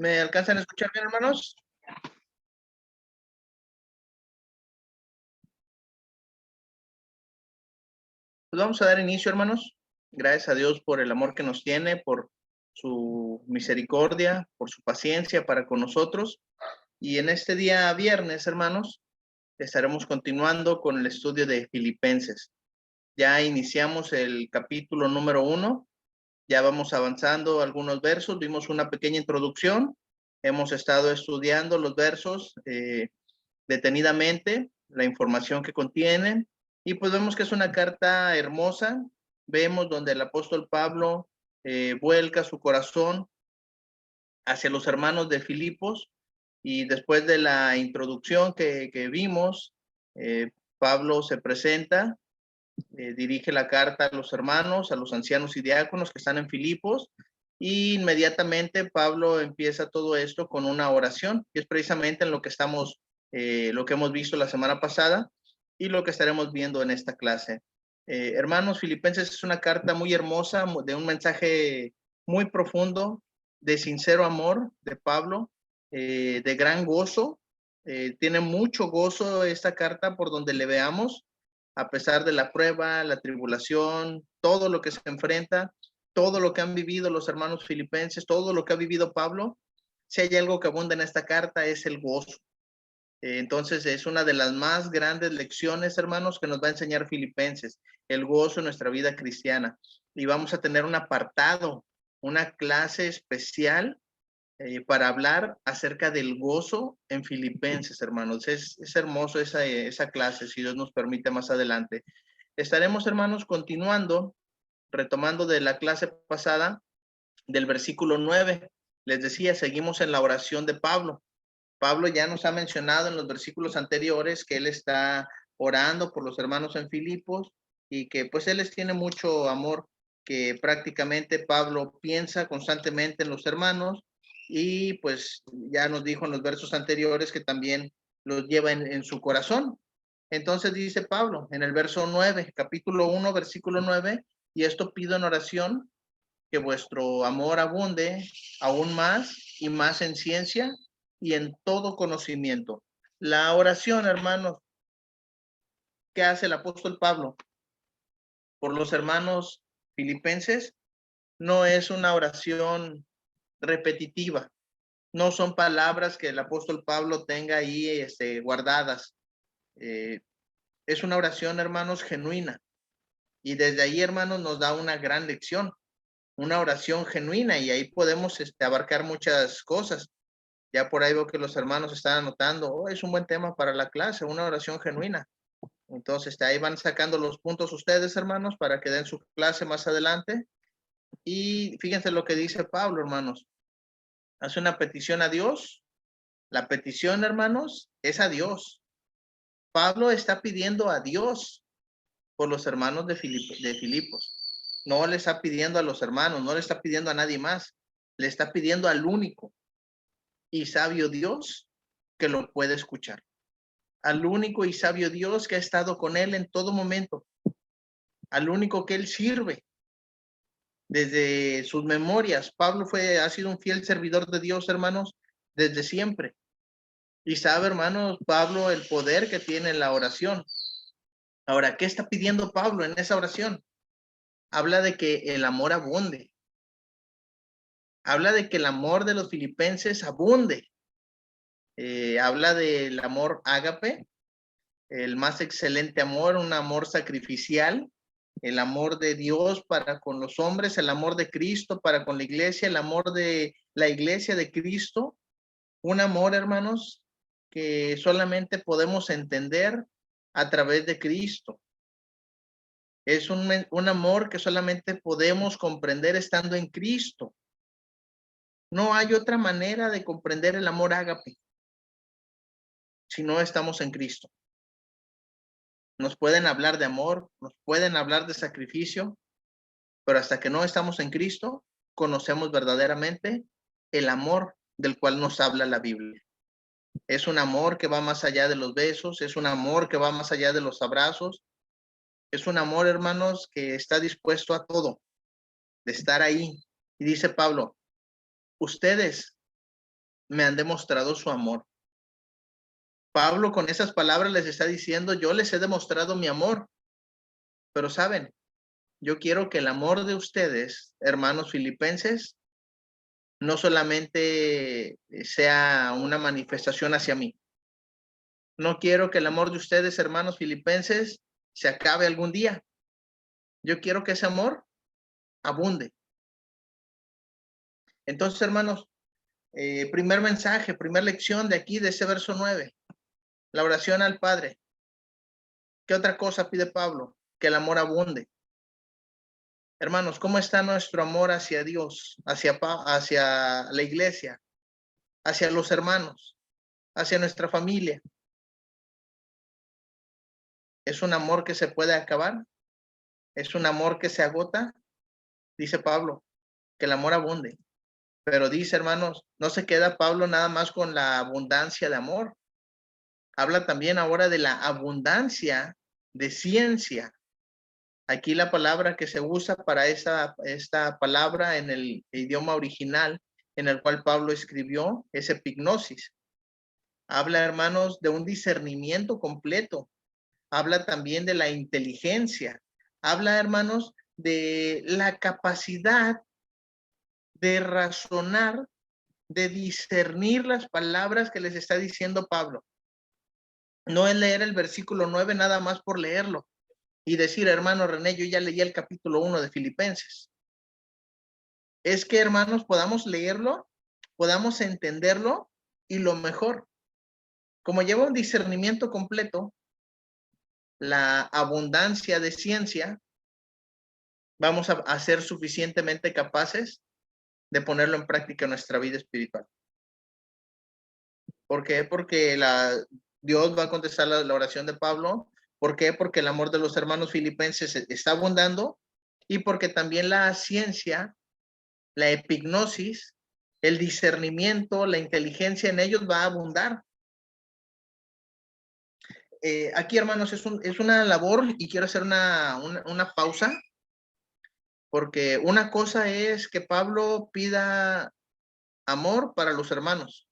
¿Me alcanzan a escuchar bien, hermanos? Pues vamos a dar inicio, hermanos. Gracias a Dios por el amor que nos tiene, por su misericordia, por su paciencia para con nosotros. Y en este día viernes, hermanos, estaremos continuando con el estudio de Filipenses. Ya iniciamos el capítulo número 1, ya vamos avanzando algunos versos, vimos una pequeña introducción, hemos estado estudiando los versos detenidamente, la información que contienen, y pues vemos que es una carta hermosa, vemos donde el apóstol Pablo vuelca su corazón hacia los hermanos de Filipos, y después de la introducción que vimos, Pablo se presenta, dirige la carta a los hermanos, a los ancianos y diáconos que están en Filipos, y inmediatamente Pablo empieza todo esto con una oración, que es precisamente en lo que estamos, lo que hemos visto la semana pasada y lo que estaremos viendo en esta clase. Hermanos, Filipenses es una carta muy hermosa, de un mensaje muy profundo, de sincero amor de Pablo, de gran gozo. Tiene mucho gozo esta carta por donde le veamos, a pesar de la prueba, la tribulación, todo lo que se enfrenta, todo lo que han vivido los hermanos filipenses, todo lo que ha vivido Pablo. Si hay algo que abunda en esta carta es el gozo. Entonces es una de las más grandes lecciones, hermanos, que nos va a enseñar Filipenses, el gozo en nuestra vida cristiana. Y vamos a tener un apartado, una clase especial para hablar acerca del gozo en Filipenses, hermanos. Es hermoso esa clase, si Dios nos permite más adelante. Estaremos, hermanos, continuando, retomando de la clase pasada, del versículo 9. Les decía, seguimos en la oración de Pablo. Pablo ya nos ha mencionado en los versículos anteriores que él está orando por los hermanos en Filipos y que pues él les tiene mucho amor, que prácticamente Pablo piensa constantemente en los hermanos y pues ya nos dijo en los versos anteriores que también los lleva en su corazón. Entonces dice Pablo en el verso 9, capítulo 1, versículo 9, y esto pido en oración, que vuestro amor abunde aún más y más en ciencia y en todo conocimiento. La oración, hermanos, que hace el apóstol Pablo por los hermanos filipenses no es una oración repetitiva, no son palabras que el apóstol Pablo tenga ahí guardadas. Es una oración, hermanos, genuina. Y desde ahí, hermanos, nos da una gran lección, una oración genuina, y ahí podemos abarcar muchas cosas. Ya por ahí veo que los hermanos están anotando, oh, es un buen tema para la clase, una oración genuina. Entonces, ahí van sacando los puntos ustedes, hermanos, para que den su clase más adelante. Y fíjense lo que dice Pablo, hermanos. Hace una petición a Dios. La petición, hermanos, es a Dios. Pablo está pidiendo a Dios por los hermanos de Filipos. No le está pidiendo a los hermanos, no le está pidiendo a nadie más. Le está pidiendo al único y sabio Dios que lo puede escuchar. Al único y sabio Dios que ha estado con él en todo momento, al único que él sirve desde sus memorias. Pablo ha sido un fiel servidor de Dios, hermanos, desde siempre. Y sabe, hermanos, Pablo, el poder que tiene la oración. Ahora, ¿qué está pidiendo Pablo en esa oración? Habla de que el amor abunde. Habla de que el amor de los filipenses abunde. Habla del amor ágape, el más excelente amor, un amor sacrificial, el amor de Dios para con los hombres, el amor de Cristo para con la iglesia, el amor de la iglesia de Cristo, un amor, hermanos, que solamente podemos entender a través de Cristo. Es un amor que solamente podemos comprender estando en Cristo. No hay otra manera de comprender el amor ágape si no estamos en Cristo. Nos pueden hablar de amor, nos pueden hablar de sacrificio, pero hasta que no estamos en Cristo, conocemos verdaderamente el amor del cual nos habla la Biblia. Es un amor que va más allá de los besos, es un amor que va más allá de los abrazos, es un amor, hermanos, que está dispuesto a todo, de estar ahí. Y dice Pablo, ustedes me han demostrado su amor. Pablo con esas palabras les está diciendo, yo les he demostrado mi amor. Pero saben, yo quiero que el amor de ustedes, hermanos filipenses, no solamente sea una manifestación hacia mí. No quiero que el amor de ustedes, hermanos filipenses, se acabe algún día. Yo quiero que ese amor abunde. Entonces, hermanos, primer mensaje, primera lección de aquí, de ese verso 9, la oración al Padre. ¿Qué otra cosa pide Pablo? Que el amor abunde. Hermanos, ¿cómo está nuestro amor hacia Dios, hacia la iglesia, hacia los hermanos, hacia nuestra familia? ¿Es un amor que se puede acabar? ¿Es un amor que se agota? Dice Pablo, que el amor abunde. Pero dice, hermanos, no se queda Pablo nada más con la abundancia de amor. Habla también ahora de la abundancia de ciencia. Aquí la palabra que se usa para esta palabra en el idioma original en el cual Pablo escribió es epignosis. Habla, hermanos, de un discernimiento completo. Habla también de la inteligencia. Habla, hermanos, de la capacidad de razonar, de discernir las palabras que les está diciendo Pablo. No es leer el versículo 9 nada más por leerlo y decir, hermano René, yo ya leí el capítulo 1 de Filipenses. Es que, hermanos, podamos leerlo, podamos entenderlo y lo mejor, como lleva un discernimiento completo, la abundancia de ciencia, vamos a ser suficientemente capaces de ponerlo en práctica en nuestra vida espiritual. ¿Por qué? Porque Dios va a contestar la oración de Pablo. ¿Por qué? Porque el amor de los hermanos filipenses está abundando y porque también la ciencia, la epignosis, el discernimiento, la inteligencia en ellos va a abundar. Aquí, hermanos, es una labor y quiero hacer una pausa, porque una cosa es que Pablo pida amor para los hermanos,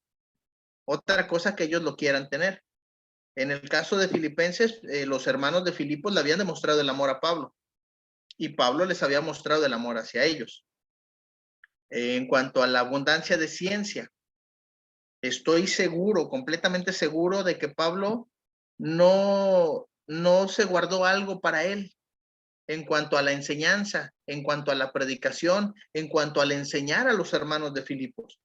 otra cosa que ellos lo quieran tener. En el caso de Filipenses, los hermanos de Filipos le habían demostrado el amor a Pablo y Pablo les había mostrado el amor hacia ellos. En cuanto a la abundancia de ciencia, estoy seguro, completamente seguro de que Pablo no se guardó algo para él en cuanto a la enseñanza, en cuanto a la predicación, en cuanto al enseñar a los hermanos de Filipos.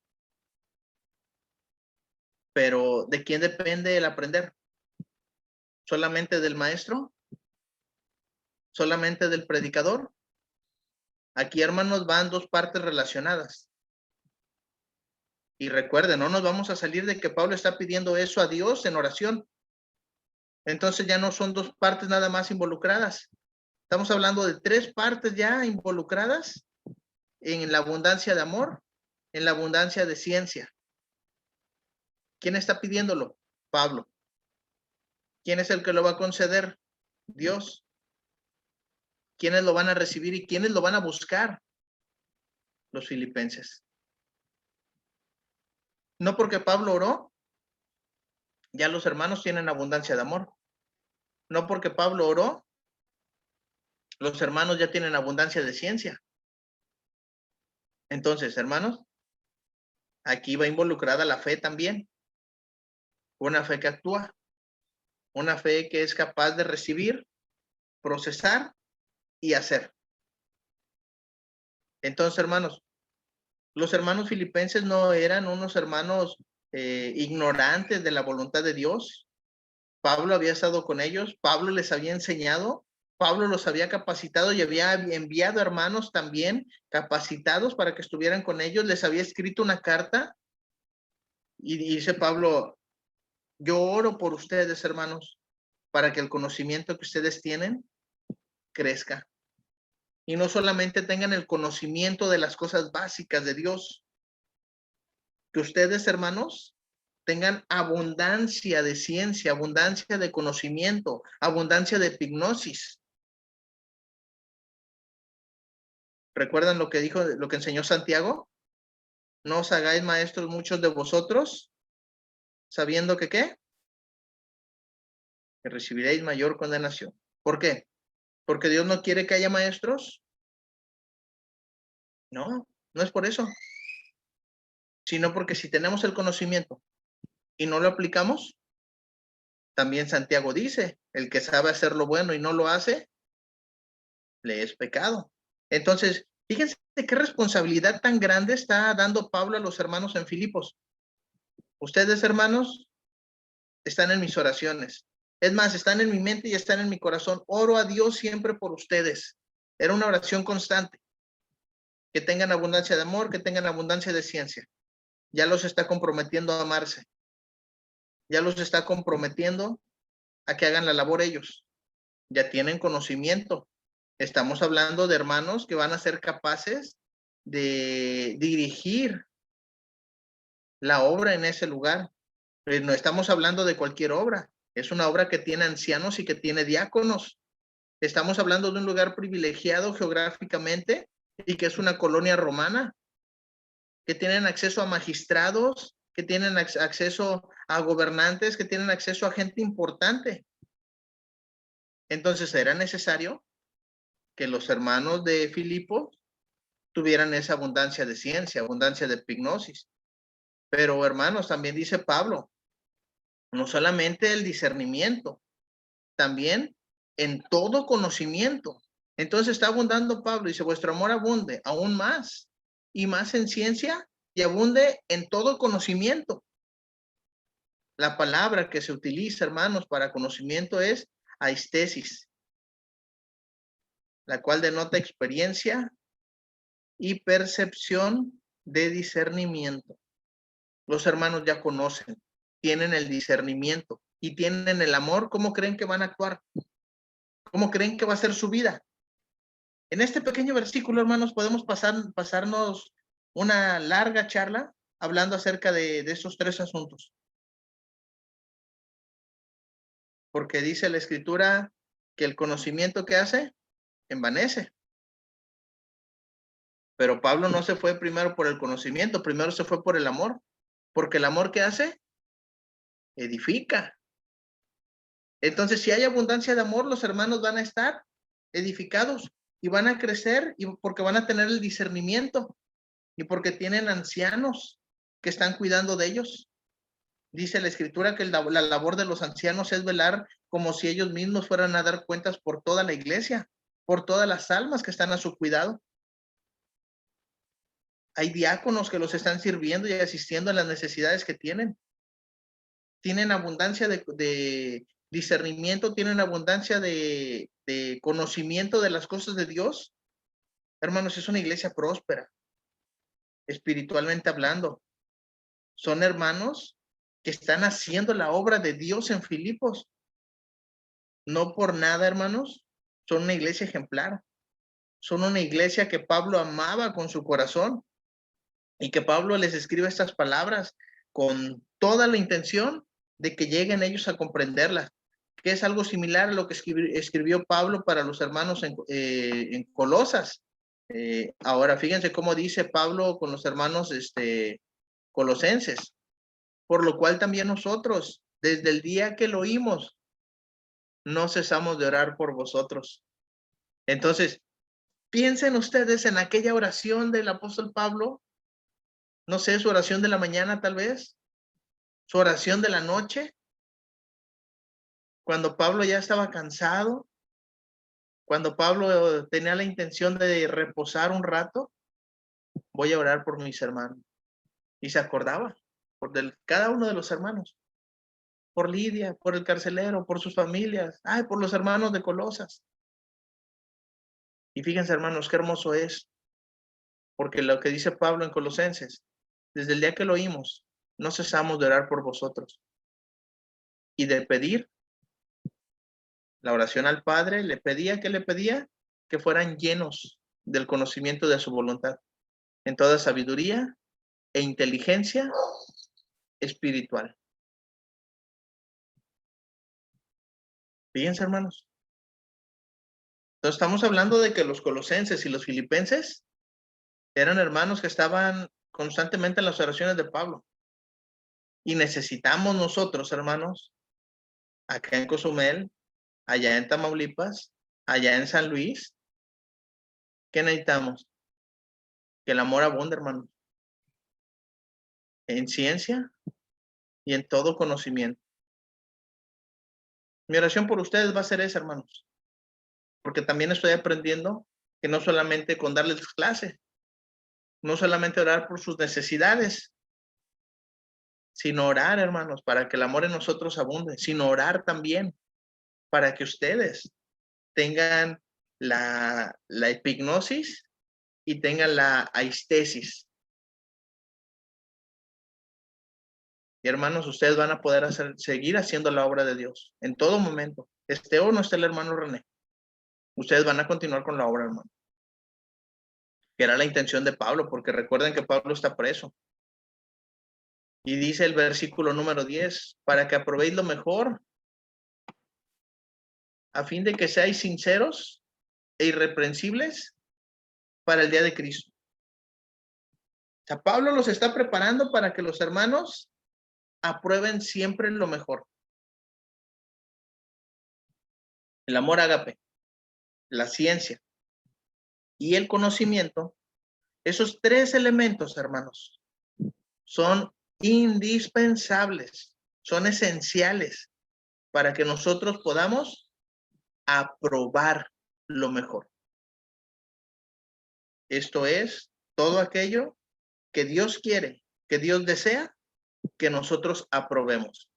Pero ¿de quién depende el aprender? ¿Solamente del maestro? ¿Solamente del predicador? Aquí, hermanos, van dos partes relacionadas. Y recuerden, no nos vamos a salir de que Pablo está pidiendo eso a Dios en oración. Entonces ya no son dos partes nada más involucradas. Estamos hablando de tres partes ya involucradas en la abundancia de amor, en la abundancia de ciencia. ¿Quién está pidiéndolo? Pablo. ¿Quién es el que lo va a conceder? Dios. ¿Quiénes lo van a recibir y quiénes lo van a buscar? Los filipenses. No porque Pablo oró, ya los hermanos tienen abundancia de amor. No porque Pablo oró, los hermanos ya tienen abundancia de ciencia. Entonces, hermanos, aquí va involucrada la fe también. Una fe que actúa, una fe que es capaz de recibir, procesar y hacer. Entonces, hermanos, los hermanos filipenses no eran unos hermanos ignorantes de la voluntad de Dios. Pablo había estado con ellos, Pablo les había enseñado, Pablo los había capacitado y había enviado hermanos también capacitados para que estuvieran con ellos, les había escrito una carta y dice Pablo, yo oro por ustedes, hermanos, para que el conocimiento que ustedes tienen crezca. Y no solamente tengan el conocimiento de las cosas básicas de Dios, que ustedes, hermanos, tengan abundancia de ciencia, abundancia de conocimiento, abundancia de epignosis. ¿Recuerdan lo que dijo, lo que enseñó Santiago? no os hagáis maestros muchos de vosotros, sabiendo que ¿qué? Que recibiréis mayor condenación. ¿Por qué? ¿Porque Dios no quiere que haya maestros? No, no es por eso, sino porque si tenemos el conocimiento y no lo aplicamos, también Santiago dice, el que sabe hacer lo bueno y no lo hace, le es pecado. Entonces, fíjense qué responsabilidad tan grande está dando Pablo a los hermanos en Filipos. Ustedes, hermanos, están en mis oraciones. Es más, están en mi mente y están en mi corazón. Oro a Dios siempre por ustedes. Era una oración constante. Que tengan abundancia de amor, que tengan abundancia de ciencia. Ya los está comprometiendo a amarse. Ya los está comprometiendo a que hagan la labor ellos. Ya tienen conocimiento. Estamos hablando de hermanos que van a ser capaces de dirigir la obra en ese lugar. No estamos hablando de cualquier obra. Es una obra que tiene ancianos y que tiene diáconos. Estamos hablando de un lugar privilegiado geográficamente y que es una colonia romana, que tienen acceso a magistrados, que tienen acceso a gobernantes, que tienen acceso a gente importante. Entonces era necesario que los hermanos de Filipo tuvieran esa abundancia de ciencia, abundancia de epignosis. Pero hermanos, también dice Pablo, no solamente el discernimiento, también en todo conocimiento. Entonces está abundando Pablo, dice, vuestro amor abunde aún más y más en ciencia y abunde en todo conocimiento. La palabra que se utiliza, hermanos, para conocimiento es aistesis, la cual denota experiencia y percepción de discernimiento. Los hermanos ya conocen, tienen el discernimiento y tienen el amor. ¿Cómo creen que van a actuar? ¿Cómo creen que va a ser su vida? En este pequeño versículo, hermanos, podemos pasarnos una larga charla hablando acerca de esos tres asuntos. Porque dice la Escritura que el conocimiento que hace, envanece. Pero Pablo no se fue primero por el conocimiento, primero se fue por el amor. Porque el amor que hace, edifica. Entonces, si hay abundancia de amor, los hermanos van a estar edificados y van a crecer y porque van a tener el discernimiento y porque tienen ancianos que están cuidando de ellos. Dice la Escritura que la labor de los ancianos es velar como si ellos mismos fueran a dar cuentas por toda la iglesia, por todas las almas que están a su cuidado. Hay diáconos que los están sirviendo y asistiendo a las necesidades que tienen. Tienen abundancia de discernimiento, tienen abundancia de conocimiento de las cosas de Dios. Hermanos, es una iglesia próspera, espiritualmente hablando. Son hermanos que están haciendo la obra de Dios en Filipos. No por nada, hermanos, son una iglesia ejemplar. Son una iglesia que Pablo amaba con su corazón y que Pablo les escribe estas palabras con toda la intención de que lleguen ellos a comprenderlas, que es algo similar a lo que escribió Pablo para los hermanos en Colosas. Ahora, fíjense cómo dice Pablo con los hermanos colosenses, por lo cual también nosotros, desde el día que lo oímos, no cesamos de orar por vosotros. Entonces, piensen ustedes en aquella oración del apóstol Pablo, no sé, su oración de la mañana tal vez, su oración de la noche, cuando Pablo ya estaba cansado, cuando Pablo tenía la intención de reposar un rato, voy a orar por mis hermanos. Y se acordaba cada uno de los hermanos, por Lidia, por el carcelero, por sus familias, por los hermanos de Colosas. Y fíjense, hermanos, qué hermoso es, porque lo que dice Pablo en Colosenses, desde el día que lo oímos, no cesamos de orar por vosotros y de pedir la oración al Padre. Le pedía que fueran llenos del conocimiento de su voluntad, en toda sabiduría e inteligencia espiritual. Fíjense, hermanos. Entonces estamos hablando de que los colosenses y los filipenses eran hermanos que estaban constantemente en las oraciones de Pablo. Y necesitamos nosotros, hermanos, acá en Cozumel, allá en Tamaulipas, allá en San Luis, ¿qué necesitamos? Que el amor abunde, hermanos, en ciencia y en todo conocimiento. Mi oración por ustedes va a ser esa, hermanos, porque también estoy aprendiendo que no solamente con darles clase, no solamente orar por sus necesidades, sino orar, hermanos, para que el amor en nosotros abunde, sino orar también para que ustedes tengan la epignosis y tengan la aistesis. Y hermanos, ustedes van a poder seguir haciendo la obra de Dios en todo momento. Esté o no esté el hermano René. Ustedes van a continuar con la obra, hermano. Que era la intención de Pablo, porque recuerden que Pablo está preso. Y dice el versículo número 10, para que aprobéis lo mejor, a fin de que seáis sinceros e irreprensibles para el día de Cristo. O sea, Pablo los está preparando para que los hermanos aprueben siempre lo mejor. El amor ágape, la ciencia y el conocimiento, esos tres elementos, hermanos, son indispensables, son esenciales para que nosotros podamos aprobar lo mejor. Esto es todo aquello que Dios quiere, que Dios desea, que nosotros aprobemos.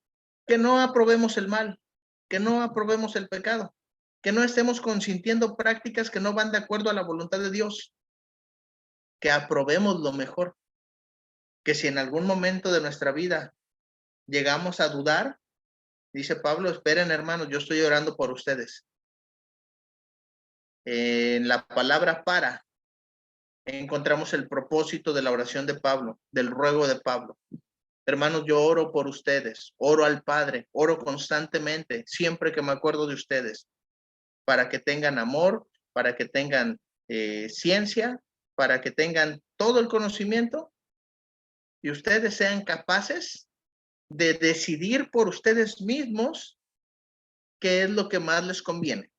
Que no aprobemos el mal, que no aprobemos el pecado, que no estemos consintiendo prácticas que no van de acuerdo a la voluntad de Dios, que aprobemos lo mejor, que si en algún momento de nuestra vida llegamos a dudar, dice Pablo, esperen hermanos, yo estoy orando por ustedes. En la palabra para encontramos el propósito de la oración de Pablo, del ruego de Pablo. Hermanos, yo oro por ustedes, oro al Padre, oro constantemente, siempre que me acuerdo de ustedes, para que tengan amor, para que tengan ciencia, para que tengan todo el conocimiento y ustedes sean capaces de decidir por ustedes mismos qué es lo que más les conviene.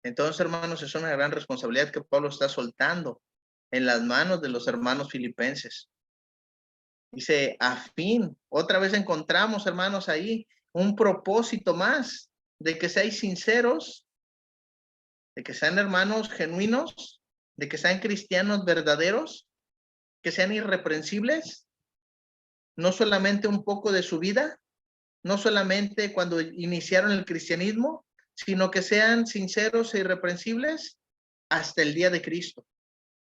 Entonces, hermanos, es una gran responsabilidad que Pablo está soltando en las manos de los hermanos filipenses. Dice, a fin, otra vez encontramos, hermanos, ahí un propósito más de que seáis sinceros, de que sean hermanos genuinos, de que sean cristianos verdaderos, que sean irreprensibles, no solamente un poco de su vida, no solamente cuando iniciaron el cristianismo, sino que sean sinceros e irreprensibles hasta el día de Cristo.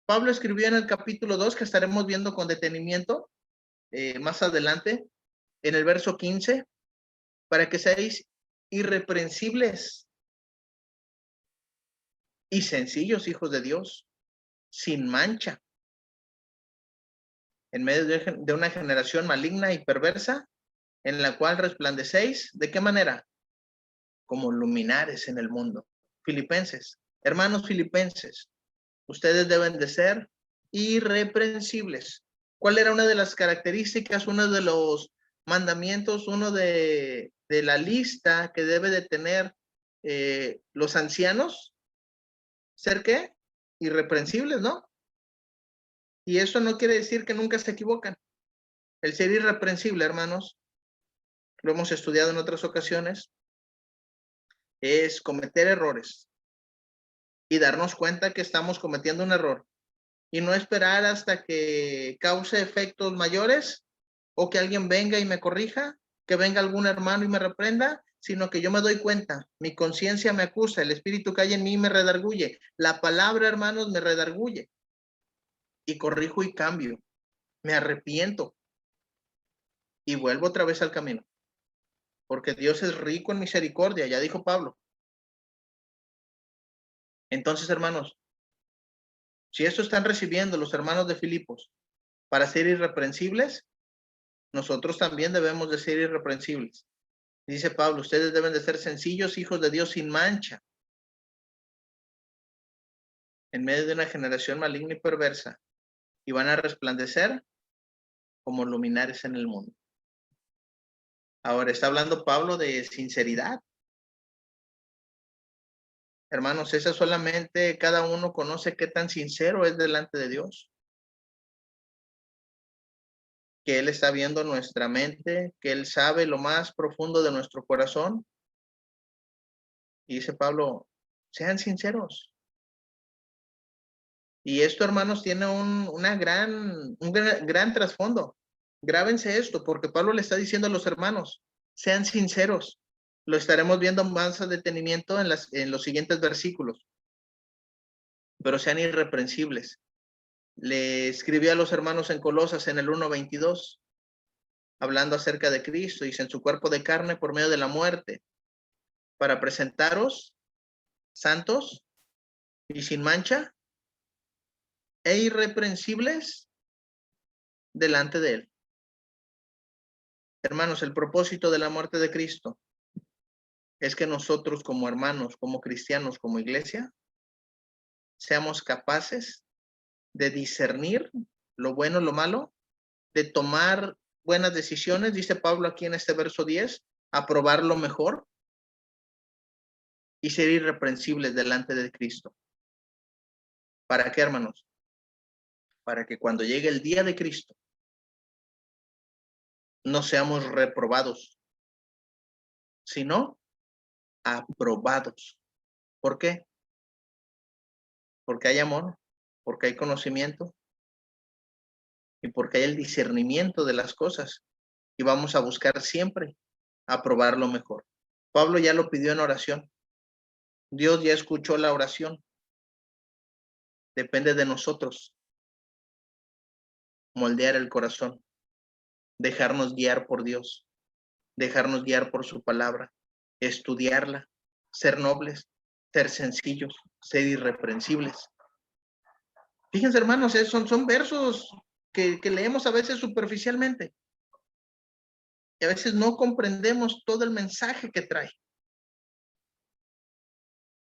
Pablo escribió en el capítulo 2, que estaremos viendo con detenimiento más adelante, en el verso 15, para que seáis irreprensibles y sencillos, hijos de Dios, sin mancha, en medio de una generación maligna y perversa, en la cual resplandecéis, ¿de qué manera? Como luminares en el mundo. Filipenses, hermanos filipenses, ustedes deben de ser irreprensibles. ¿Cuál era una de las características, uno de los mandamientos, uno de la lista que debe de tener los ancianos? ¿Ser qué? Irreprensibles, ¿no? Y eso no quiere decir que nunca se equivocan. El ser irreprensible, hermanos, lo hemos estudiado en otras ocasiones, es cometer errores y darnos cuenta que estamos cometiendo un error y no esperar hasta que cause efectos mayores o que alguien venga y me corrija, que venga algún hermano y me reprenda, sino que yo me doy cuenta, mi conciencia me acusa, el espíritu que hay en mí me redarguye, la palabra, hermanos, me redarguye y corrijo y cambio, me arrepiento y vuelvo otra vez al camino, porque Dios es rico en misericordia, ya dijo Pablo. Entonces, hermanos, si esto están recibiendo los hermanos de Filipos para ser irreprensibles, nosotros también debemos de ser irreprensibles. Dice Pablo, ustedes deben de ser sencillos, hijos de Dios sin mancha. en medio de una generación maligna y perversa, y van a resplandecer como luminares en el mundo. Ahora está hablando Pablo de sinceridad. Hermanos, esa solamente cada uno conoce qué tan sincero es delante de Dios. Que Él está viendo nuestra mente, que Él sabe lo más profundo de nuestro corazón. Y dice Pablo, sean sinceros. Y esto, hermanos, tiene un gran trasfondo. Grábense esto, porque Pablo le está diciendo a los hermanos, sean sinceros. Lo estaremos viendo más a detenimiento en los siguientes versículos. Pero sean irreprensibles. Le escribió a los hermanos en Colosas en el 1:22, hablando acerca de Cristo, dice, en su cuerpo de carne por medio de la muerte, para presentaros santos y sin mancha e irreprensibles delante de Él. Hermanos, el propósito de la muerte de Cristo es que nosotros como hermanos, como cristianos, como iglesia, seamos capaces de discernir lo bueno, lo malo, de tomar buenas decisiones, dice Pablo aquí en este verso 10, aprobar lo mejor y ser irreprensibles delante de Cristo. ¿Para qué, hermanos? Para que cuando llegue el día de Cristo, no seamos reprobados, sino aprobados. ¿Por qué? Porque hay amor, porque hay conocimiento y porque hay el discernimiento de las cosas. Y vamos a buscar siempre aprobar lo mejor. Pablo ya lo pidió en oración. Dios ya escuchó la oración. Depende de nosotros moldear el corazón, dejarnos guiar por Dios, dejarnos guiar por su palabra, estudiarla, ser nobles, ser sencillos, ser irreprensibles. Fíjense, hermanos, son versos que leemos a veces superficialmente y a veces no comprendemos todo el mensaje que trae.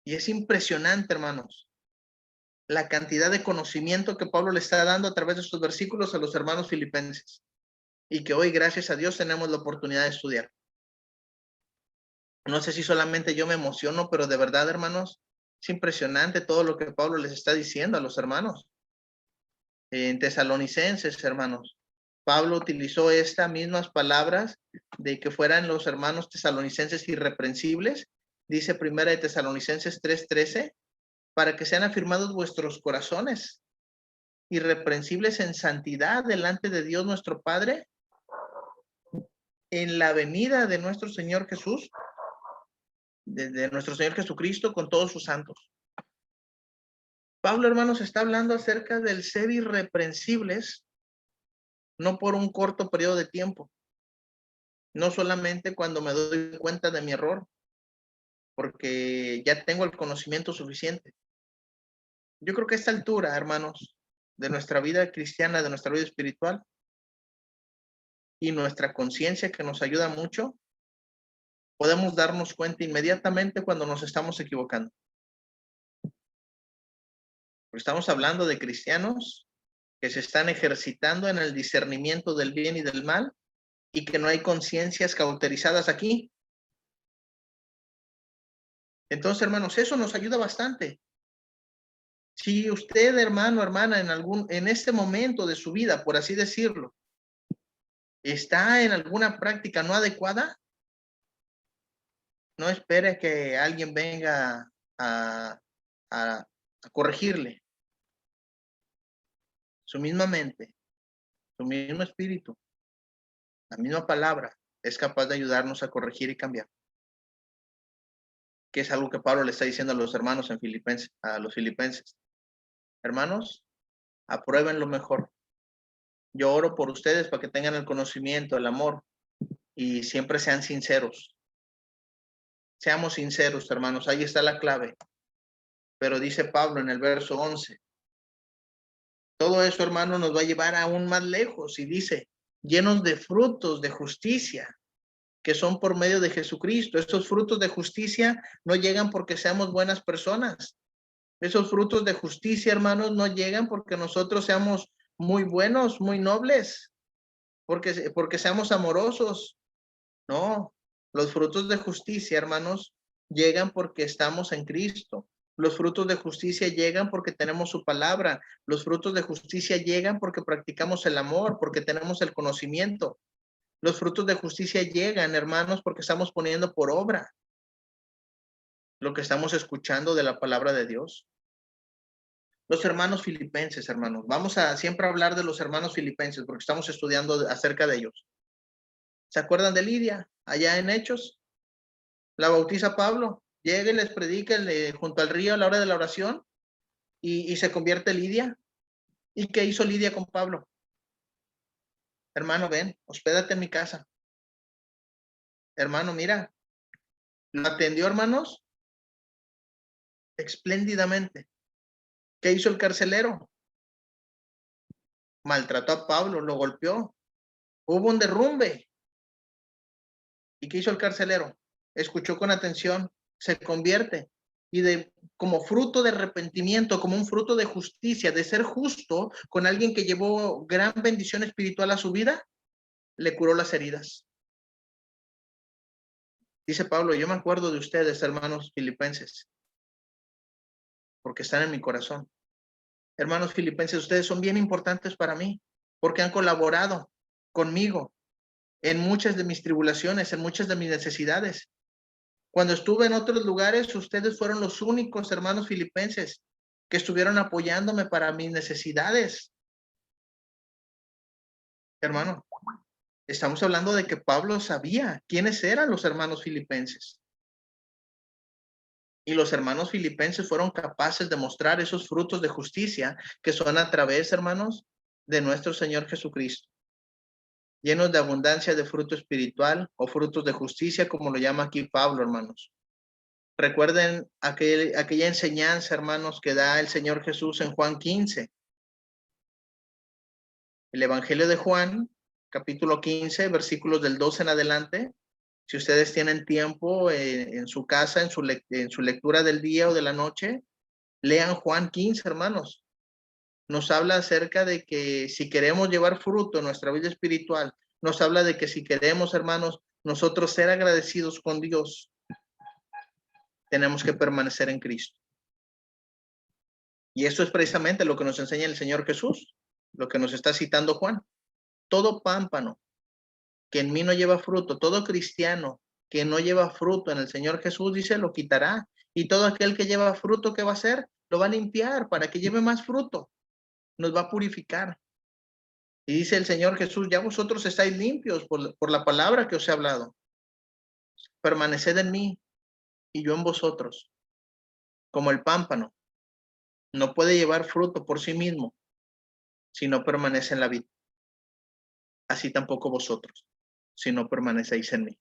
Y es impresionante, hermanos, la cantidad de conocimiento que Pablo le está dando a través de estos versículos a los hermanos filipenses y que hoy, gracias a Dios, tenemos la oportunidad de estudiar. No sé si solamente yo me emociono, pero de verdad, hermanos, es impresionante todo lo que Pablo les está diciendo a los hermanos. En Tesalonicenses, hermanos, Pablo utilizó estas mismas palabras de que fueran los hermanos tesalonicenses irreprensibles. Dice primera de Tesalonicenses 3:13, para que sean afirmados vuestros corazones, irreprensibles en santidad delante de Dios nuestro Padre, en la venida de nuestro Señor Jesús, de nuestro Señor Jesucristo con todos sus santos. Pablo, hermanos, está hablando acerca del ser irreprensibles, no por un corto periodo de tiempo, no solamente cuando me doy cuenta de mi error, porque ya tengo el conocimiento suficiente. Yo creo que a esta altura, hermanos, de nuestra vida cristiana, de nuestra vida espiritual y nuestra conciencia, que nos ayuda mucho, podemos darnos cuenta inmediatamente cuando nos estamos equivocando. Estamos hablando de cristianos que se están ejercitando en el discernimiento del bien y del mal y que no hay conciencias cauterizadas aquí. Entonces, hermanos, eso nos ayuda bastante. Si usted, hermano, hermana, en este momento de su vida, por así decirlo, está en alguna práctica no adecuada, no espere que alguien venga a corregirle. Su misma mente, su mismo espíritu, la misma palabra es capaz de ayudarnos a corregir y cambiar. Que es algo que Pablo le está diciendo a los hermanos en Filipenses, a los filipenses. Hermanos, aprueben lo mejor. Yo oro por ustedes para que tengan el conocimiento, el amor y siempre sean sinceros. Seamos sinceros, hermanos, ahí está la clave. Pero dice Pablo en el verso 11, todo eso, hermano, nos va a llevar aún más lejos y dice, llenos de frutos de justicia, que son por medio de Jesucristo. Estos frutos de justicia no llegan porque seamos buenas personas, Esos frutos de justicia, hermanos, no llegan porque nosotros seamos muy buenos, muy nobles, porque seamos amorosos. No, los frutos de justicia, hermanos, llegan porque estamos en Cristo. Los frutos de justicia llegan porque tenemos su palabra. Los frutos de justicia llegan porque practicamos el amor, porque tenemos el conocimiento. Los frutos de justicia llegan, hermanos, porque estamos poniendo por obra lo que estamos escuchando de la palabra de Dios. Los hermanos filipenses, hermanos. Vamos a siempre hablar de los hermanos filipenses porque estamos estudiando acerca de ellos. ¿Se acuerdan de Lidia allá en Hechos? La bautiza Pablo. Llega y les predica junto al río a la hora de la oración y se convierte Lidia. ¿Y qué hizo Lidia con Pablo? Hermano, ven, hospédate en mi casa. Hermano, mira, lo atendió, hermanos, espléndidamente. ¿Qué hizo el carcelero? Maltrató a Pablo, lo golpeó. Hubo un derrumbe. ¿Y qué hizo el carcelero? Escuchó con atención, se convierte y como fruto de arrepentimiento, como un fruto de justicia, de ser justo con alguien que llevó gran bendición espiritual a su vida, le curó las heridas. Dice Pablo, yo me acuerdo de ustedes, hermanos filipenses, porque están en mi corazón. Hermanos filipenses, ustedes son bien importantes para mí, porque han colaborado conmigo en muchas de mis tribulaciones, en muchas de mis necesidades. Cuando estuve en otros lugares, ustedes fueron los únicos hermanos filipenses que estuvieron apoyándome para mis necesidades. Hermano, estamos hablando de que Pablo sabía quiénes eran los hermanos filipenses. Y los hermanos filipenses fueron capaces de mostrar esos frutos de justicia que son a través, hermanos, de nuestro Señor Jesucristo. Llenos de abundancia de fruto espiritual o frutos de justicia, como lo llama aquí Pablo, hermanos. Recuerden aquella enseñanza, hermanos, que da el Señor Jesús en Juan 15. El Evangelio de Juan, capítulo 15, versículos del 12 en adelante. Si ustedes tienen tiempo en su casa, en su lectura del día o de la noche, lean Juan 15, hermanos. Nos habla acerca de que si queremos llevar fruto en nuestra vida espiritual, nos habla de que si queremos, hermanos, nosotros ser agradecidos con Dios, tenemos que permanecer en Cristo. Y eso es precisamente lo que nos enseña el Señor Jesús, lo que nos está citando Juan. Todo pámpano que en mí no lleva fruto, todo cristiano que no lleva fruto en el Señor Jesús, dice, lo quitará. Y todo aquel que lleva fruto, ¿qué va a hacer? Lo va a limpiar para que lleve más fruto. Nos va a purificar. Y dice el Señor Jesús, ya vosotros estáis limpios por la palabra que os he hablado. Permaneced en mí y yo en vosotros. Como el pámpano no puede llevar fruto por sí mismo si no permanece en la vid. Así tampoco vosotros, si no permanecéis en mí.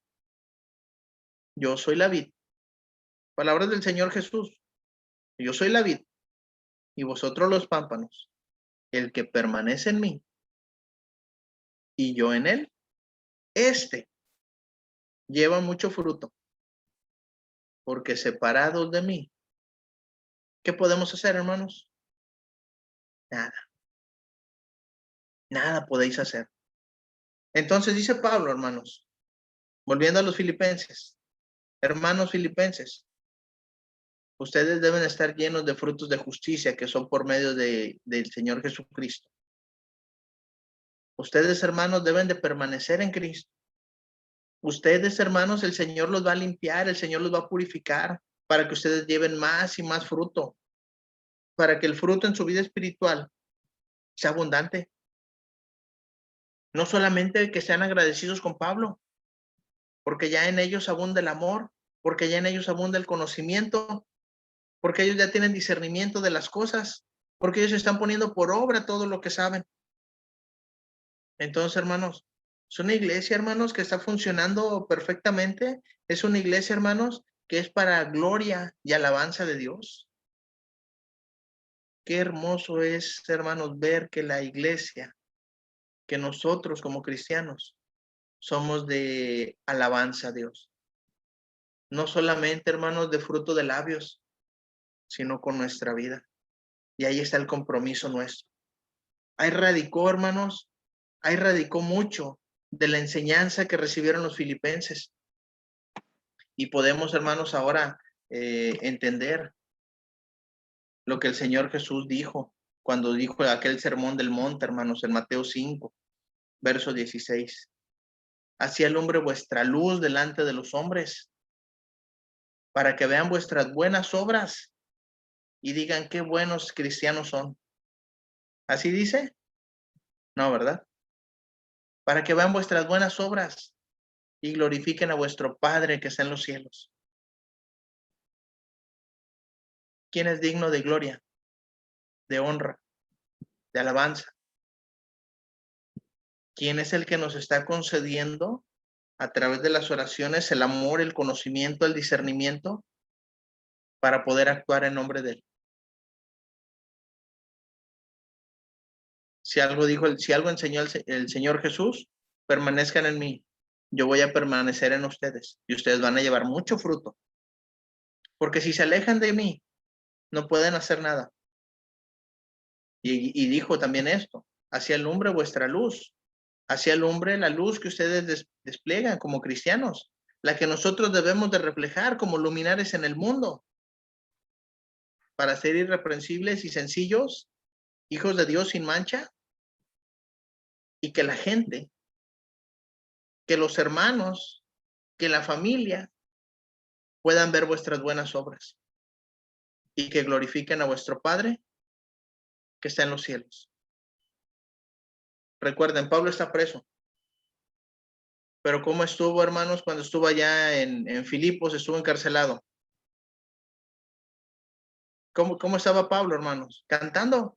Yo soy la vid. Palabras del Señor Jesús. Yo soy la vid y vosotros los pámpanos. El que permanece en mí y yo en él, este lleva mucho fruto, porque separados de mí, ¿qué podemos hacer, hermanos? Nada. Nada podéis hacer. Entonces dice Pablo, hermanos, volviendo a los filipenses, hermanos filipenses, ustedes deben estar llenos de frutos de justicia que son por medio del Señor Jesucristo. Ustedes, hermanos, deben de permanecer en Cristo. Ustedes, hermanos, el Señor los va a limpiar, el Señor los va a purificar para que ustedes lleven más y más fruto, para que el fruto en su vida espiritual sea abundante. No solamente que sean agradecidos con Pablo, porque ya en ellos abunda el amor, porque ya en ellos abunda el conocimiento, porque ellos ya tienen discernimiento de las cosas, porque ellos están poniendo por obra todo lo que saben. Entonces, hermanos, es una iglesia, hermanos, que está funcionando perfectamente. Es una iglesia, hermanos, que es para gloria y alabanza de Dios. Qué hermoso es, hermanos, ver que la iglesia, que nosotros como cristianos somos de alabanza a Dios. No solamente, hermanos, de fruto de labios, sino con nuestra vida. Y ahí está el compromiso nuestro. Ahí radicó, hermanos, ahí radicó mucho de la enseñanza que recibieron los filipenses. Y podemos, hermanos, ahora entender lo que el Señor Jesús dijo cuando dijo aquel sermón del monte, hermanos, en Mateo 5, verso 16. Así alumbre vuestra luz delante de los hombres, para que vean vuestras buenas obras y digan qué buenos cristianos son. ¿Así dice? No, ¿verdad? Para que vean vuestras buenas obras y glorifiquen a vuestro Padre que está en los cielos. ¿Quién es digno de gloria, de honra, de alabanza? ¿Quién es el que nos está concediendo a través de las oraciones el amor, el conocimiento, el discernimiento para poder actuar en nombre de Él? Si algo enseñó el Señor Jesús, permanezcan en mí. Yo voy a permanecer en ustedes y ustedes van a llevar mucho fruto. Porque si se alejan de mí, no pueden hacer nada. Y dijo también esto, así alumbre vuestra luz, así alumbre la luz que ustedes despliegan como cristianos, la que nosotros debemos de reflejar como luminares en el mundo, para ser irreprensibles y sencillos, hijos de Dios sin mancha, y que la gente, que los hermanos, que la familia puedan ver vuestras buenas obras y que glorifiquen a vuestro Padre que está en los cielos. Recuerden, Pablo está preso. Pero ¿cómo estuvo, hermanos, cuando estuvo allá en Filipos, estuvo encarcelado? ¿Cómo estaba Pablo, hermanos? Cantando.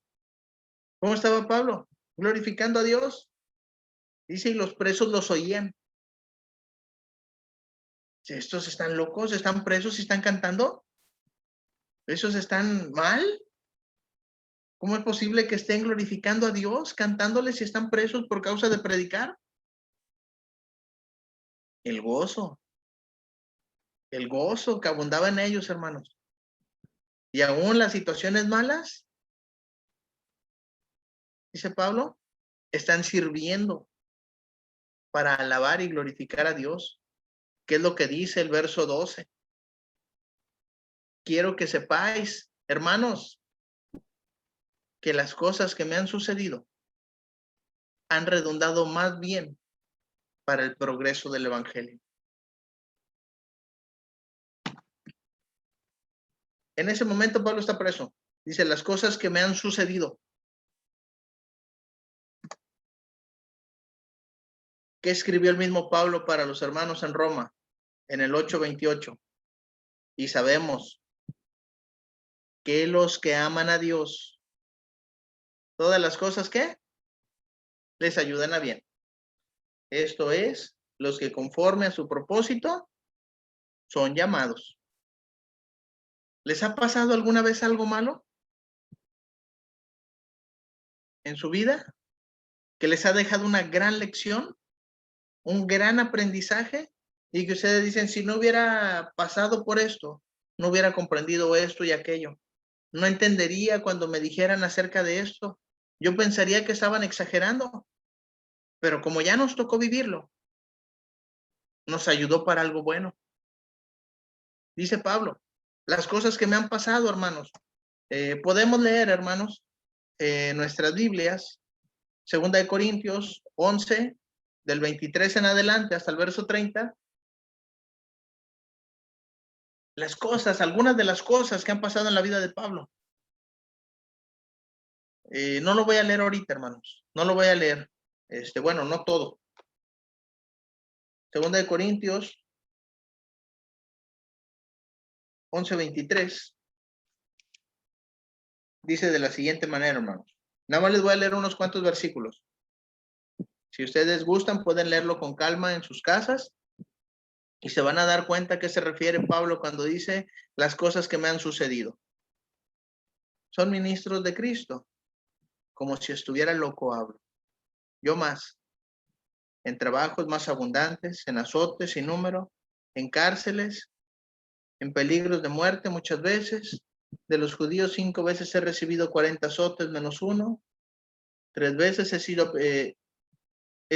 ¿Cómo estaba Pablo? Glorificando a Dios. Dice, y los presos los oían. ¿Estos están locos? ¿Están presos y están cantando? ¿Esos están mal? ¿Cómo es posible que estén glorificando a Dios, cantándoles si están presos por causa de predicar? El gozo que abundaba en ellos, hermanos. Y aún las situaciones malas, dice Pablo, están sirviendo para alabar y glorificar a Dios. ¿Qué es lo que dice el verso 12? Quiero que sepáis, hermanos, que las cosas que me han sucedido han redundado más bien para el progreso del evangelio. En ese momento Pablo está preso. Dice, las cosas que me han sucedido. ¿Qué escribió el mismo Pablo para los hermanos en Roma? En el 8:28. Y sabemos que los que aman a Dios, todas las cosas que les ayudan a bien. Esto es, los que conforme a su propósito son llamados. ¿Les ha pasado alguna vez algo malo en su vida? ¿Que les ha dejado una gran lección, un gran aprendizaje? Y que ustedes dicen, si no hubiera pasado por esto, no hubiera comprendido esto y aquello. No entendería cuando me dijeran acerca de esto. Yo pensaría que estaban exagerando. Pero como ya nos tocó vivirlo, nos ayudó para algo bueno. Dice Pablo, las cosas que me han pasado, hermanos. Podemos leer, hermanos, nuestras Biblias, 2 Corintios 11, del 23 en adelante hasta el verso 30. Las cosas, algunas de las cosas que han pasado en la vida de Pablo. No lo voy a leer ahorita, hermanos. No lo voy a leer. Bueno, no todo. 2 Corintios 11:23 dice de la siguiente manera, hermanos. Nada más les voy a leer unos cuantos versículos. Si ustedes gustan, pueden leerlo con calma en sus casas y se van a dar cuenta a qué se refiere Pablo cuando dice las cosas que me han sucedido. Son ministros de Cristo, como si estuviera loco hablo. Yo más, en trabajos más abundantes, en azotes sin número, en cárceles, en peligros de muerte muchas veces, De los judíos 5 veces he recibido 40 azotes menos uno. 3 veces he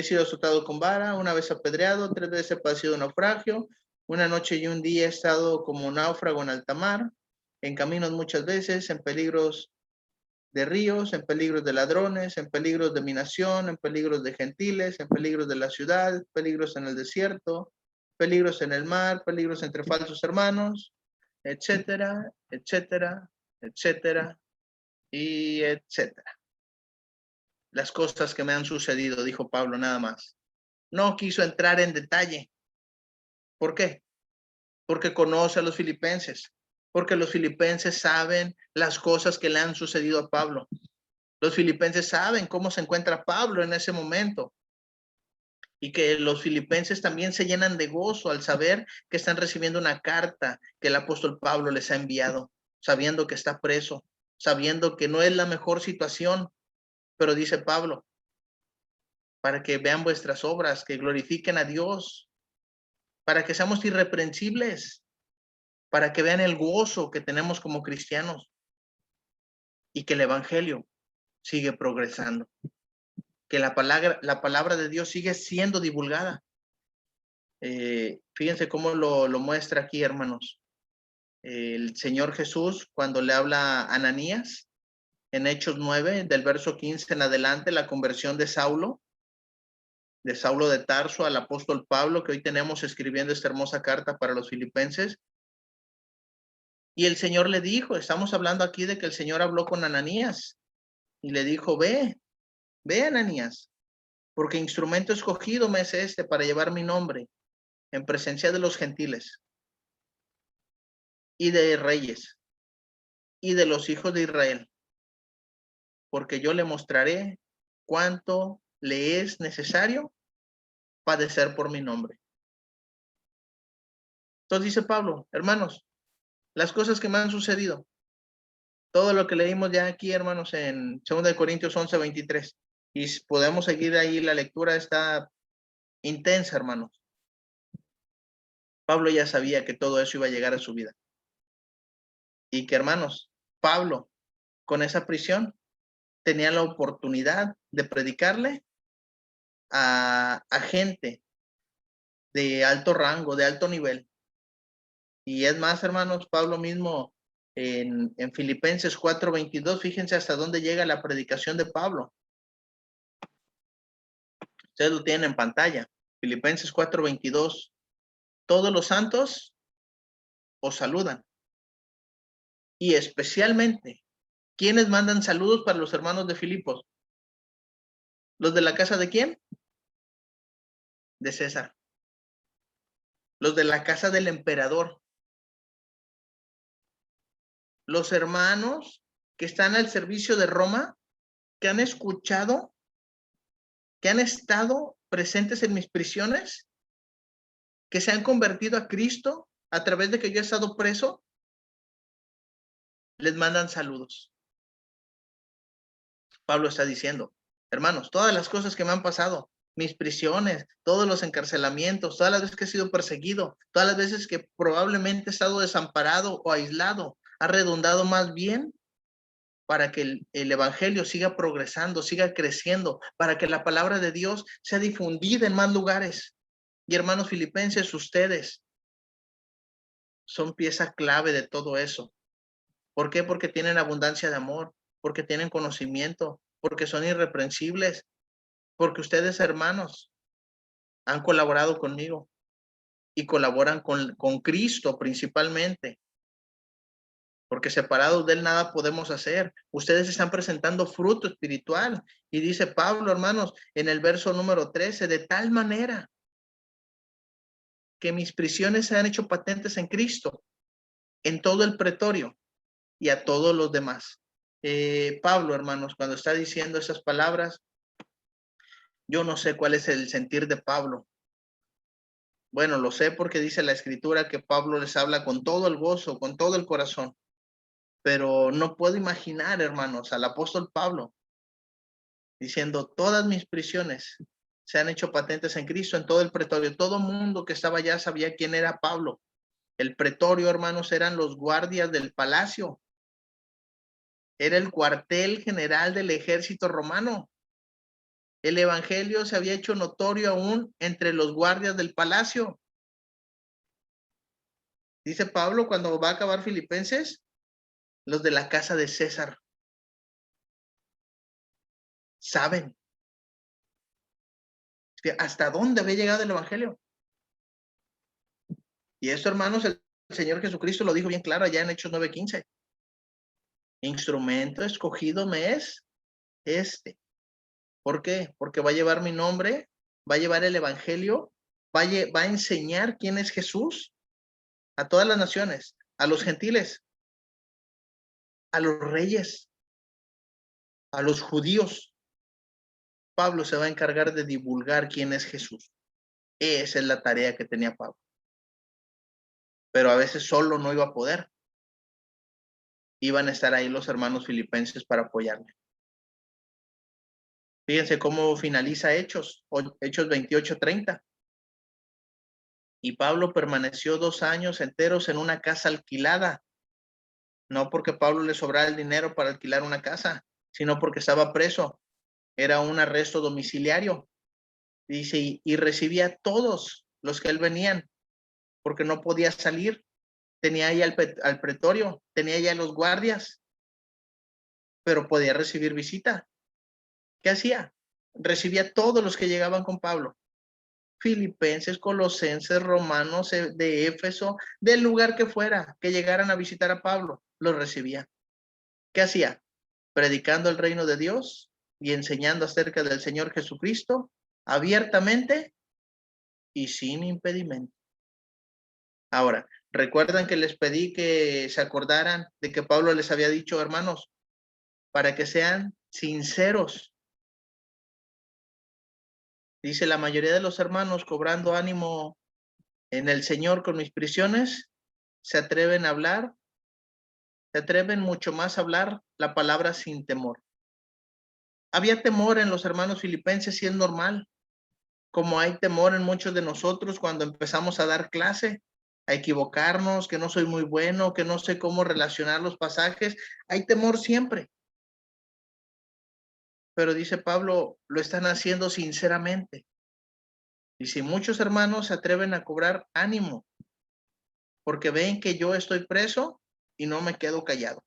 sido azotado con vara, 1 vez apedreado, 3 veces he padecido naufragio, 1 noche y 1 día he estado como náufrago en alta mar, en caminos muchas veces, en peligros de ríos, en peligros de ladrones, en peligros de mi nación, en peligros de gentiles, en peligros de la ciudad, peligros en el desierto, peligros en el mar, peligros entre falsos hermanos, etcétera, etcétera, etcétera, y etcétera. Las cosas que me han sucedido, dijo Pablo, nada más. No quiso entrar en detalle. ¿Por qué? Porque conoce a los filipenses, porque los filipenses saben las cosas que le han sucedido a Pablo. Los filipenses saben cómo se encuentra Pablo en ese momento. Y que los filipenses también se llenan de gozo al saber que están recibiendo una carta que el apóstol Pablo les ha enviado, sabiendo que está preso, sabiendo que no es la mejor situación, pero dice Pablo, para que vean vuestras obras, que glorifiquen a Dios, para que seamos irreprensibles, para que vean el gozo que tenemos como cristianos y que el evangelio sigue progresando, que la palabra de Dios sigue siendo divulgada. Fíjense cómo lo muestra aquí, hermanos. El Señor Jesús, cuando le habla a Ananías, en Hechos 9, del verso 15 en adelante, la conversión de Saulo de Tarso al apóstol Pablo, que hoy tenemos escribiendo esta hermosa carta para los filipenses. Y el Señor le dijo, estamos hablando aquí de que el Señor habló con Ananías y le dijo, ve Ananías, porque instrumento escogido me es este para llevar mi nombre en presencia de los gentiles y de reyes y de los hijos de Israel, porque yo le mostraré cuánto le es necesario padecer por mi nombre. Entonces dice Pablo, hermanos, las cosas que me han sucedido, todo lo que leímos ya aquí, hermanos, en 2 Corintios 11, 23, y podemos seguir ahí, la lectura está intensa, hermanos. Pablo ya sabía que todo eso iba a llegar a su vida. Y que, hermanos, Pablo, con esa prisión, tenía la oportunidad de predicarle a gente de alto rango, de alto nivel. Y es más, hermanos, Pablo mismo en Filipenses 4:22, fíjense hasta dónde llega la predicación de Pablo. Ustedes lo tienen en pantalla. Filipenses 4:22. Todos los santos os saludan. Y especialmente, ¿quiénes mandan saludos para los hermanos de Filipos? ¿Los de la casa de quién? De César. Los de la casa del emperador. Los hermanos que están al servicio de Roma, que han escuchado, que han estado presentes en mis prisiones, que se han convertido a Cristo a través de que yo he estado preso, les mandan saludos. Pablo está diciendo, hermanos, todas las cosas que me han pasado, mis prisiones, todos los encarcelamientos, todas las veces que he sido perseguido, todas las veces que probablemente he estado desamparado o aislado, ha redundado más bien para que el evangelio siga progresando, siga creciendo, para que la palabra de Dios sea difundida en más lugares. Y hermanos filipenses, ustedes son pieza clave de todo eso. ¿Por qué? Porque tienen abundancia de amor, porque tienen conocimiento, porque son irreprensibles, porque ustedes, hermanos, han colaborado conmigo y colaboran con Cristo principalmente, porque separados de él nada podemos hacer. Ustedes están presentando fruto espiritual. Y dice Pablo, hermanos, en el verso número 13, de tal manera que mis prisiones se han hecho patentes en Cristo, en todo el pretorio y a todos los demás. Pablo, hermanos, cuando está diciendo esas palabras, yo no sé cuál es el sentir de Pablo. Bueno, lo sé porque dice la escritura que Pablo les habla con todo el gozo, con todo el corazón. Pero no puedo imaginar, hermanos, al apóstol Pablo diciendo, todas mis prisiones se han hecho patentes en Cristo, en todo el pretorio. Todo mundo que estaba allá sabía quién era Pablo. El pretorio, hermanos, eran los guardias del palacio. Era el cuartel general del ejército romano. El evangelio se había hecho notorio aún entre los guardias del palacio. Dice Pablo cuando va a acabar Filipenses, los de la casa de César saben hasta dónde había llegado el evangelio. Y esto, hermanos, el Señor Jesucristo lo dijo bien claro allá en Hechos 9:15. Instrumento escogido me es este. ¿Por qué? Porque va a llevar mi nombre, va a llevar el evangelio, va a enseñar quién es Jesús a todas las naciones, a los gentiles, a los reyes, a los judíos. Pablo se va a encargar de divulgar quién es Jesús. Esa es la tarea que tenía Pablo. Pero a veces solo no iba a poder. Iban a estar ahí los hermanos filipenses para apoyarme. Fíjense cómo finaliza Hechos 28:30. Y Pablo permaneció 2 años enteros en una casa alquilada. No porque Pablo le sobrara el dinero para alquilar una casa, sino porque estaba preso. Era un arresto domiciliario. Dice, y recibía a todos los que él venían, porque no podía salir. Tenía ahí al pretorio, tenía ya los guardias, pero podía recibir visita. ¿Qué hacía? Recibía a todos los que llegaban con Pablo. Filipenses, colosenses, romanos, de Éfeso, del lugar que fuera, que llegaran a visitar a Pablo, los recibía. ¿Qué hacía? Predicando el reino de Dios y enseñando acerca del Señor Jesucristo abiertamente y sin impedimento. Ahora, recuerdan que les pedí que se acordaran de que Pablo les había dicho, hermanos, para que sean sinceros. Dice, la mayoría de los hermanos, cobrando ánimo en el Señor con mis prisiones, se atreven a hablar, se atreven mucho más a hablar la palabra sin temor. Había temor en los hermanos filipenses y es normal, como hay temor en muchos de nosotros cuando empezamos a dar clase, a equivocarnos, que no soy muy bueno, que no sé cómo relacionar los pasajes. Hay temor siempre. Pero dice Pablo, lo están haciendo sinceramente. Y si muchos hermanos se atreven a cobrar ánimo, porque ven que yo estoy preso y no me quedo callado.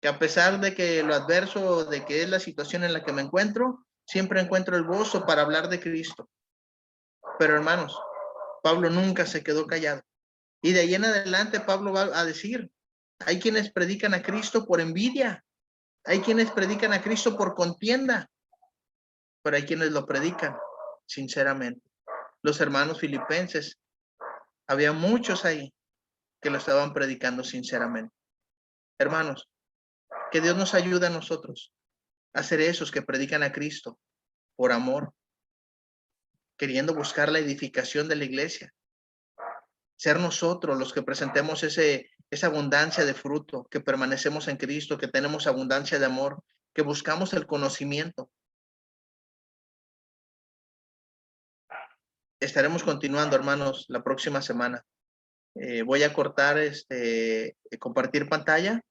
Que a pesar de que lo adverso, de que es la situación en la que me encuentro, siempre encuentro el gozo para hablar de Cristo. Pero hermanos, Pablo nunca se quedó callado. Y de ahí en adelante Pablo va a decir, hay quienes predican a Cristo por envidia, hay quienes predican a Cristo por contienda, pero hay quienes lo predican sinceramente. Los hermanos filipenses, había muchos ahí que lo estaban predicando sinceramente. Hermanos, que Dios nos ayude a nosotros a ser esos que predican a Cristo por amor, queriendo buscar la edificación de la iglesia. Ser nosotros los que presentemos esa abundancia de fruto, que permanecemos en Cristo, que tenemos abundancia de amor, que buscamos el conocimiento. Estaremos continuando, hermanos, la próxima semana. Voy a cortar, compartir pantalla